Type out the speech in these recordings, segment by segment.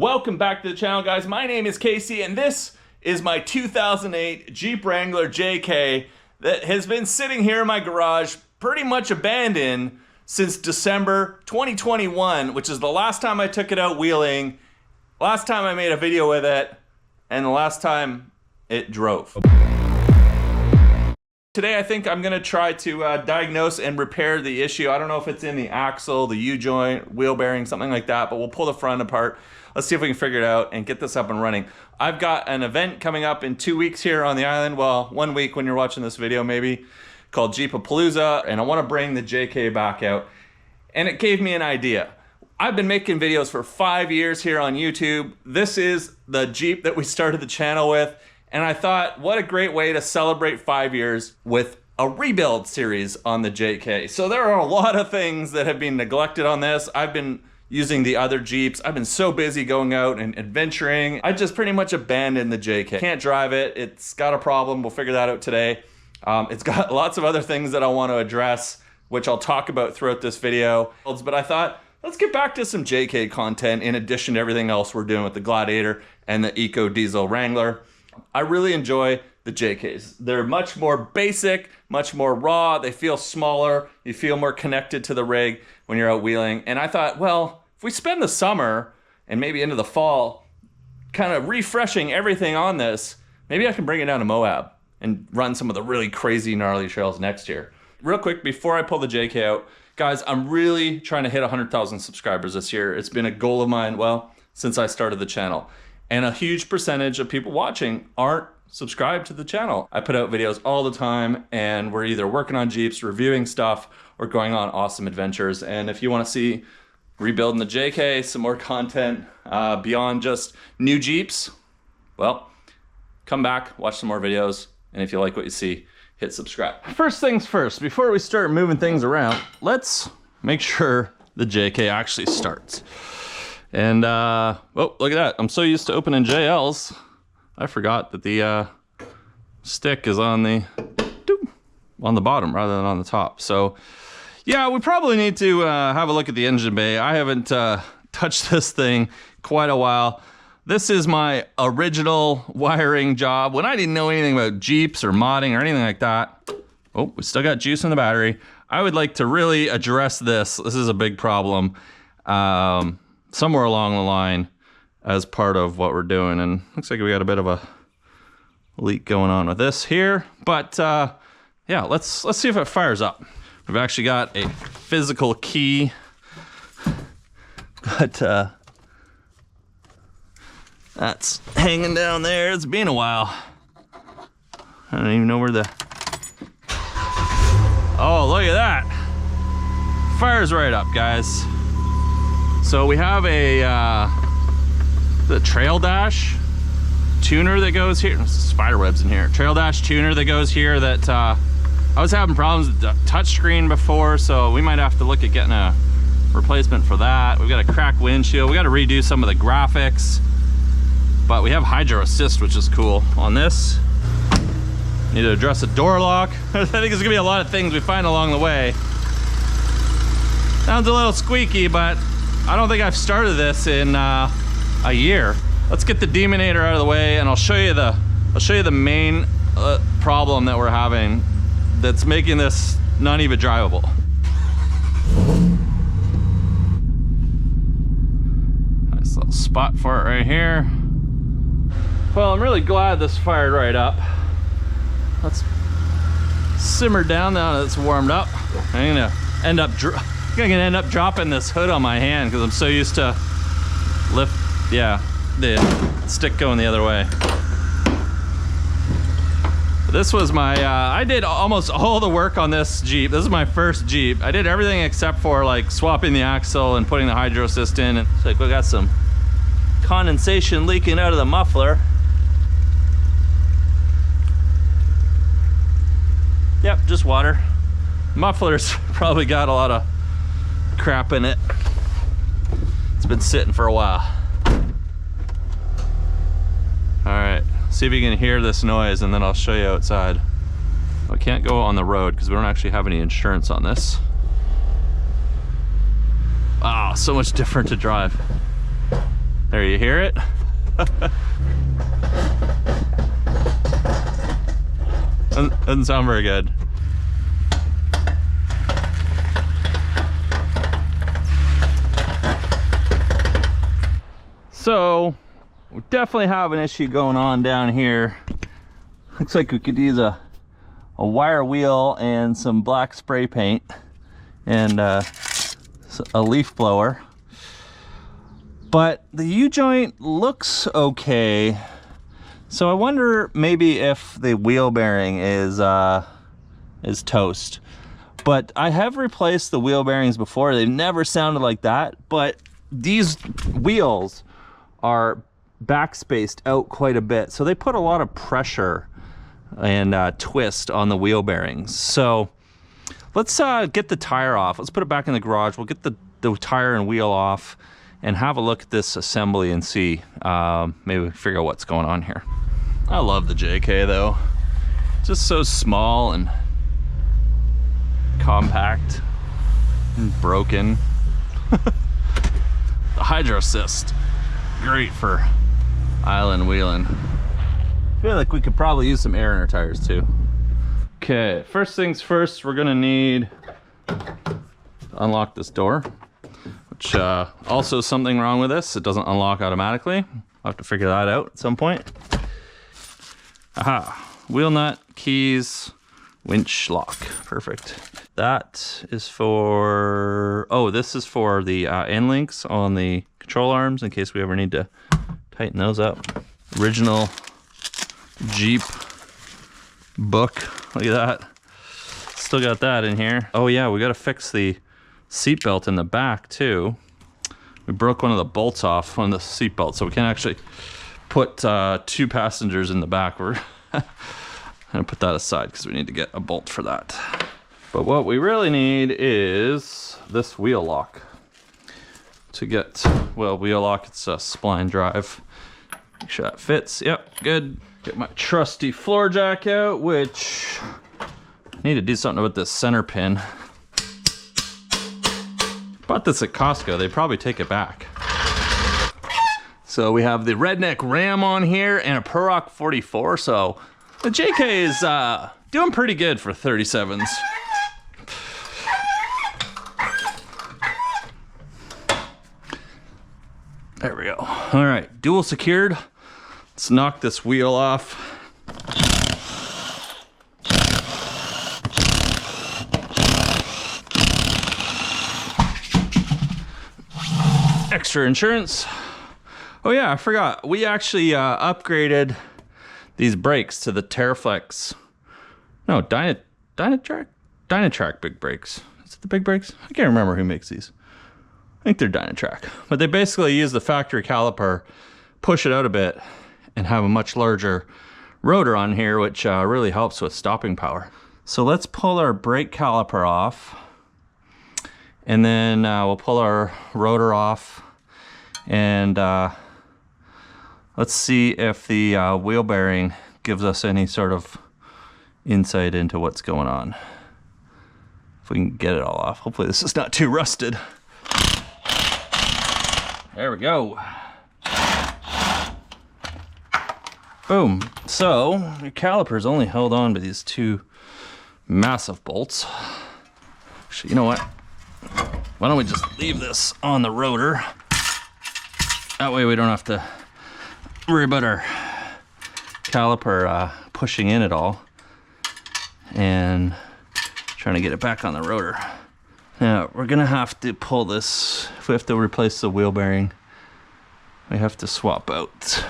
Welcome back to the channel, guys. My name is Casey, and this is my 2008 Jeep Wrangler JK that has been sitting here in my garage pretty much abandoned since December 2021, which is the last time I took it out wheeling, last time I made a video with it, and the last time it drove. Today I think I'm gonna try to diagnose and repair the issue. I don't know if it's in the axle, the U-joint, wheel bearing, something like that, but we'll pull the front apart. Let's see if we can figure it out and get this up and running. I've got an event coming up in 2 weeks here on the island. Well, 1 week when you're watching this video maybe, called Jeepapalooza, and I wanna bring the JK back out. And it gave me an idea. I've been making videos for 5 years here on YouTube. This is the Jeep that we started the channel with. And I thought, what a great way to celebrate 5 years with a rebuild series on the JK. So there are a lot of things that have been neglected on this. I've been using the other Jeeps. I've been so busy going out and adventuring. I just pretty much abandoned the JK. Can't drive it. It's got a problem. We'll figure that out today. It's got lots of other things that I want to address, which I'll talk about throughout this video. But I thought, let's get back to some JK content in addition to everything else we're doing with the Gladiator and the Eco Diesel Wrangler. I really enjoy the JKs. They're much more basic, much more raw. They feel smaller. You feel more connected to the rig when you're out wheeling. And I thought, well, if we spend the summer and maybe into the fall kind of refreshing everything on this, maybe I can bring it down to Moab and run some of the really crazy gnarly trails next year. Real quick, before I pull the JK out, guys, I'm really trying to hit 100,000 subscribers this year. It's been a goal of mine, well, since I started the channel. And a huge percentage of people watching aren't subscribed to the channel. I put out videos all the time, and we're either working on Jeeps, reviewing stuff, or going on awesome adventures. And if you want to see rebuilding the JK, some more content beyond just new Jeeps, well, come back, watch some more videos, and if you like what you see, hit subscribe. First things first, before we start moving things around, let's make sure the JK actually starts. And, oh, look at that. I'm so used to opening JLs, I forgot that the stick is on the bottom rather than on the top. So, yeah, we probably need to have a look at the engine bay. I haven't touched this thing quite a while. This is my original wiring job when I didn't know anything about Jeeps or modding or anything like that. Oh, we still got juice in the battery. I would like to really address this. This is a big problem. Somewhere along the line as part of what we're doing, and looks like we got a bit of a leak going on with this here, but yeah, let's see if it fires up. We've actually got a physical key, but that's hanging down there. It's been a while. I don't even know where the... Oh, look at that. Fires right up, guys. So we have the Trail Dash tuner that goes here. There's spider webs in here. Trail Dash tuner that goes here that I was having problems with the touchscreen before, so we might have to look at getting a replacement for that. We've got a cracked windshield. We got to redo some of the graphics, but we have hydro assist, which is cool. On this, need to address a door lock. I think there's gonna be a lot of things we find along the way. Sounds a little squeaky, but I don't think I've started this in a year. Let's get the demonator out of the way, and I'll show you the main problem that we're having that's making this not even drivable. Nice little spot for it right here. Well, I'm really glad this fired right up. Let's simmer down now that it's warmed up. I'm gonna end up dropping this hood on my hand because I'm so used to the stick going the other way. This was my, I did almost all the work on this Jeep. This is my first Jeep. I did everything except for like swapping the axle and putting the hydro assist in. And it's like we got some condensation leaking out of the muffler. Yep, just water. Muffler's probably got a lot of crap in it. It's been sitting for a while. All right, see if you can hear this noise, and then I'll show you outside. I can't go on the road because we don't actually have any insurance on this. Ah, so much different to drive. There, you hear it? Doesn't sound very good. So we definitely have an issue going on down here. Looks like we could use a wire wheel and some black spray paint and a leaf blower. But the U-joint looks okay. So I wonder maybe if the wheel bearing is toast. But I have replaced the wheel bearings before. They've never sounded like that, but these wheels are backspaced out quite a bit. So they put a lot of pressure and twist on the wheel bearings. So let's get the tire off. Let's put it back in the garage. We'll get the tire and wheel off and have a look at this assembly and see, maybe we can figure out what's going on here. I love the JK though. Just so small and compact and broken. The Hydro Assist, great for island wheeling. I feel like we could probably use some air in our tires too. Okay, first things first, we're gonna need to unlock this door, which also something wrong with this. It doesn't unlock automatically. I'll have to figure that out at some point. Aha, wheel nut, keys, winch lock, perfect. That is for, oh, this is for the end links on the control arms in case we ever need to tighten those up. Original Jeep book, look at that. Still got that in here. Oh yeah, we gotta fix the seat belt in the back too. We broke one of the bolts off on the seat belt, so we can't actually put 2 passengers in the back. We're gonna put that aside because we need to get a bolt for that. But what we really need is this wheel lock. To get, well, wheel lock, it's a spline drive. Make sure that fits, yep, good. Get my trusty floor jack out, which I need to do something with this center pin. Bought this at Costco, they probably take it back. So we have the Redneck Ram on here and a Pro-Rock 44, so the JK is doing pretty good for 37s. There we go. All right, dual secured. Let's knock this wheel off. Extra insurance. Oh yeah, I forgot. We actually upgraded these brakes to the Terraflex. No, Dynatrack big brakes. Is it the big brakes? I can't remember who makes these. I think they're Dynatrack. But they basically use the factory caliper, push it out a bit, and have a much larger rotor on here, which really helps with stopping power. So let's pull our brake caliper off, and then we'll pull our rotor off, and let's see if the wheel bearing gives us any sort of insight into what's going on. If we can get it all off. Hopefully this is not too rusted. There we go. Boom. So your caliper's only held on to these 2 massive bolts. Actually, you know what? Why don't we just leave this on the rotor? That way we don't have to worry about our caliper pushing in at all and trying to get it back on the rotor. Now we're gonna have to pull this. If we have to replace the wheel bearing, we have to swap out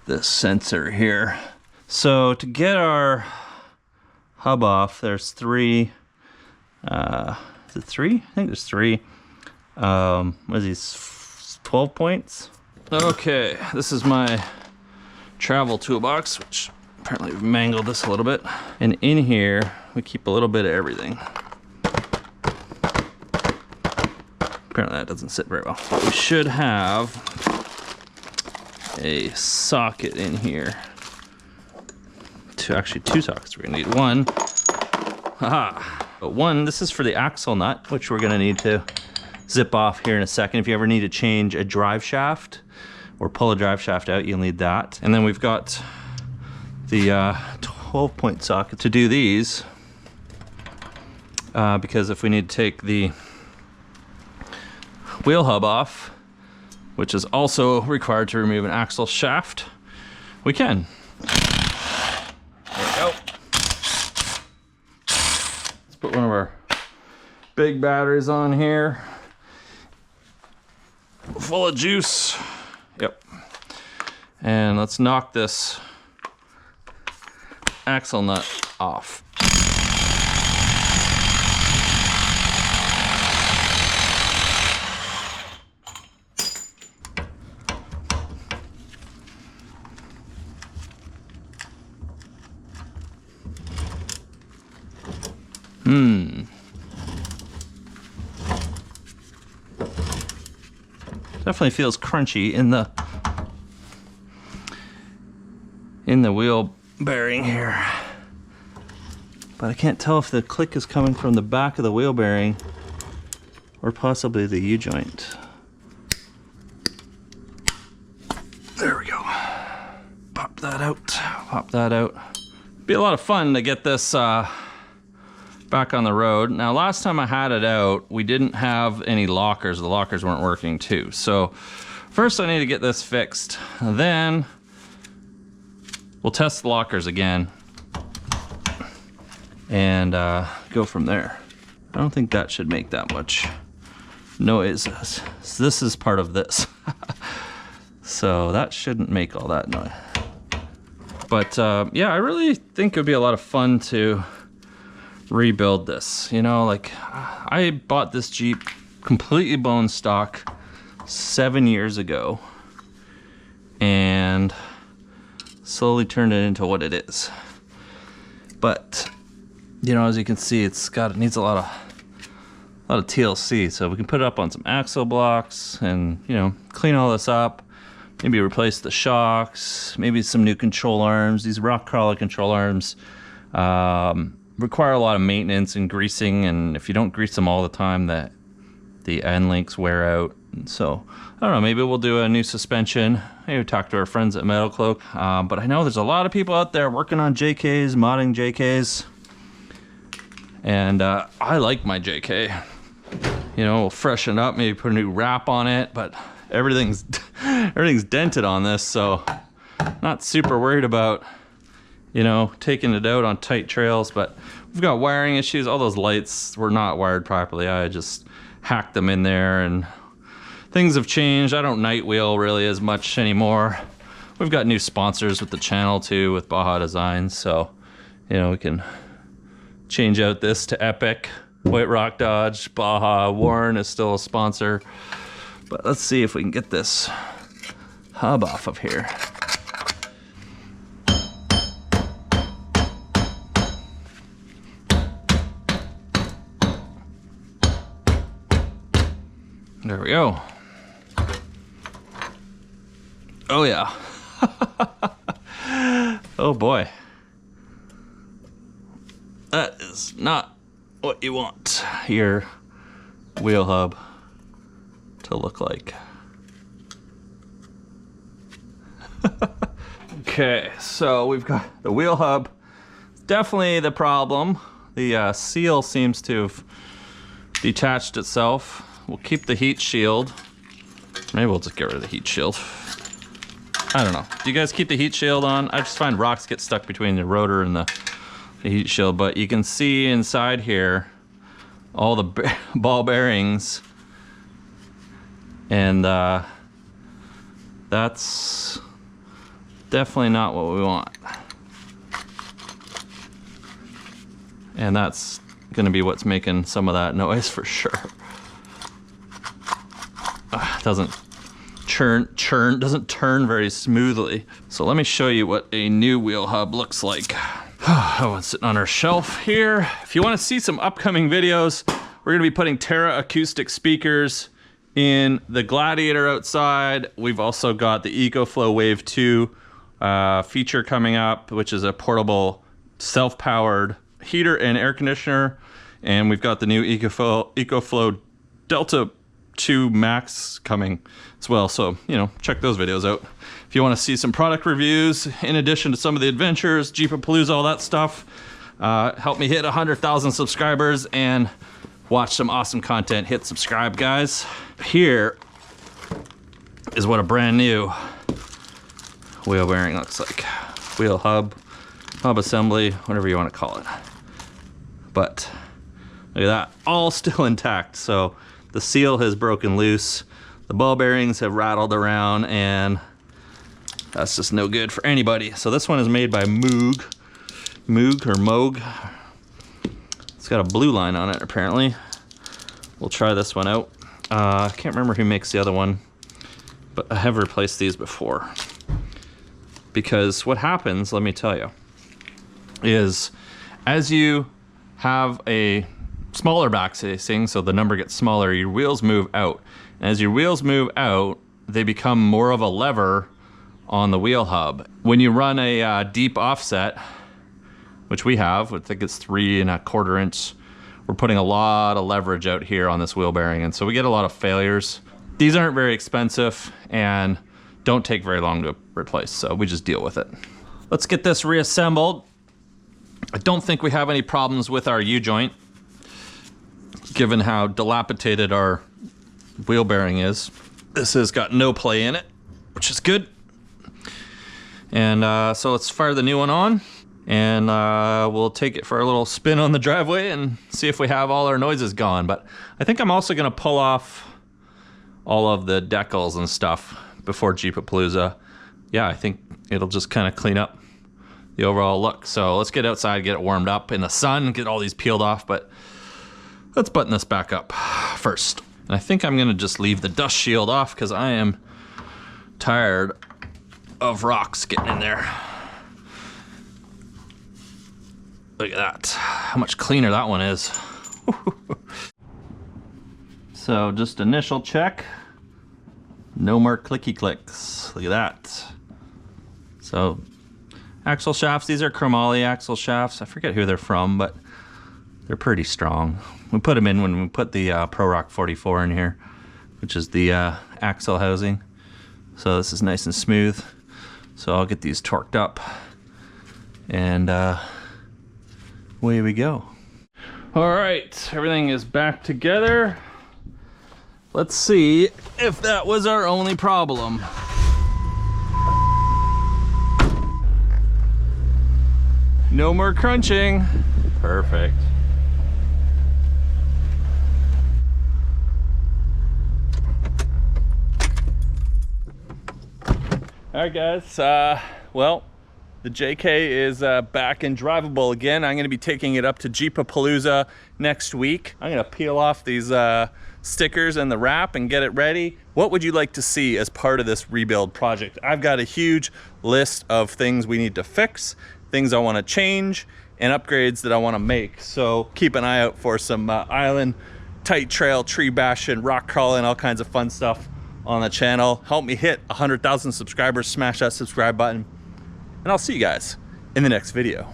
this sensor here. So to get our hub off, there's 3, is it 3? I think there's 3. What is these, 12 points? Okay, this is my travel toolbox, which apparently we've mangled this a little bit. And in here, we keep a little bit of everything. Apparently that doesn't sit very well. We should have a socket in here. Actually 2 sockets. We're gonna need one. Haha. But one, this is for the axle nut, which we're gonna need to zip off here in a second. If you ever need to change a drive shaft or pull a drive shaft out, you'll need that. And then we've got the 12-point socket to do these, because if we need to take the wheel hub off, which is also required to remove an axle shaft, we can. There we go. Let's put one of our big batteries on here. Full of juice. Yep. And let's knock this axle nut off. Definitely feels crunchy in the wheel bearing here. But I can't tell if the click is coming from the back of the wheel bearing or possibly the U-joint. There we go. Pop that out, pop that out. Be a lot of fun to get this back on the road. Now, last time I had it out, we didn't have any lockers. The lockers weren't working too. So first I need to get this fixed. Then we'll test the lockers again and go from there. I don't think that should make that much noise. So this is part of this. So that shouldn't make all that noise. But yeah, I really think it would be a lot of fun to rebuild this. You know, like, I bought this Jeep completely bone stock 7 years ago and slowly turned it into what it is. But you know, as you can see, it needs a lot of TLC, so we can put it up on some axle blocks and, you know, clean all this up, maybe replace the shocks, maybe some new control arms. These rock crawler control arms require a lot of maintenance and greasing, and if you don't grease them all the time, the end links wear out. And so I don't know, maybe we'll do a new suspension. Maybe talk to our friends at Metal Cloak. But I know there's a lot of people out there working on JKs, modding JKs, and I like my JK. You know, we'll freshen up, maybe put a new wrap on it, but everything's dented on this, so not super worried about, you know, taking it out on tight trails. But we've got wiring issues. All those lights were not wired properly. I just hacked them in there, and things have changed. I don't night wheel really as much anymore. We've got new sponsors with the channel too, with Baja Designs, so, you know, we can change out this to Epic, White Rock Dodge, Baja. Warren is still a sponsor. But let's see if we can get this hub off of here. There we go. Oh yeah. Oh boy. That is not what you want your wheel hub to look like. Okay, so we've got the wheel hub. Definitely the problem. The seal seems to have detached itself. We'll keep the heat shield. Maybe we'll just get rid of the heat shield. I don't know. Do you guys keep the heat shield on? I just find rocks get stuck between the rotor and the heat shield, but you can see inside here all the ball bearings, and that's definitely not what we want. And that's gonna be what's making some of that noise for sure. Doesn't turn very smoothly. So let me show you what a new wheel hub looks like. Oh, it's sitting on our shelf here. If you want to see some upcoming videos, we're gonna be putting Terra acoustic speakers in the Gladiator outside. We've also got the EcoFlow Wave 2 feature coming up, which is a portable self-powered heater and air conditioner. And we've got the new EcoFlow Delta 2 Max coming as well. So, you know, check those videos out. If you want to see some product reviews, in addition to some of the adventures, Jeepapalooza, all that stuff, help me hit 100,000 subscribers and watch some awesome content. Hit subscribe, guys. Here is what a brand new wheel bearing looks like. Wheel hub, hub assembly, whatever you want to call it. But look at that, all still intact. So the seal has broken loose, the ball bearings have rattled around, and that's just no good for anybody. So this one is made by Moog or Moog. It's got a blue line on it apparently. We'll try this one out. I can't remember who makes the other one, but I have replaced these before. Because what happens, let me tell you, is as you have a smaller back casing, so the number gets smaller, your wheels move out. And as your wheels move out, they become more of a lever on the wheel hub. When you run a deep offset, which we have, I think it's 3 1/4 inch, we're putting a lot of leverage out here on this wheel bearing, and so we get a lot of failures. These aren't very expensive and don't take very long to replace, so we just deal with it. Let's get this reassembled. I don't think we have any problems with our U-joint, given how dilapidated our wheel bearing is. This has got no play in it, which is good. And so let's fire the new one on, and we'll take it for a little spin on the driveway and see if we have all our noises gone. But I think I'm also gonna pull off all of the decals and stuff before Jeepapalooza. Yeah, I think it'll just kind of clean up the overall look. So let's get outside, get it warmed up in the sun, get all these peeled off, but let's button this back up first. And I think I'm gonna just leave the dust shield off because I am tired of rocks getting in there. Look at that, how much cleaner that one is. So just initial check. No more clicky clicks. Look at that. So axle shafts, these are chromoly axle shafts. I forget who they're from, but they're pretty strong. We put them in when we put the Pro Rock 44 in here, which is the axle housing. So this is nice and smooth. So I'll get these torqued up, and away we go. All right, everything is back together. Let's see if that was our only problem. No more crunching. Perfect. All right, guys. Well, the JK is back and drivable again. I'm going to be taking it up to Jeepapalooza next week. I'm going to peel off these stickers and the wrap and get it ready. What would you like to see as part of this rebuild project? I've got a huge list of things we need to fix, things I want to change, and upgrades that I want to make. So keep an eye out for some island, tight trail, tree bashing, rock crawling, all kinds of fun stuff on the channel. Help me hit 100,000 subscribers, smash that subscribe button, and I'll see you guys in the next video.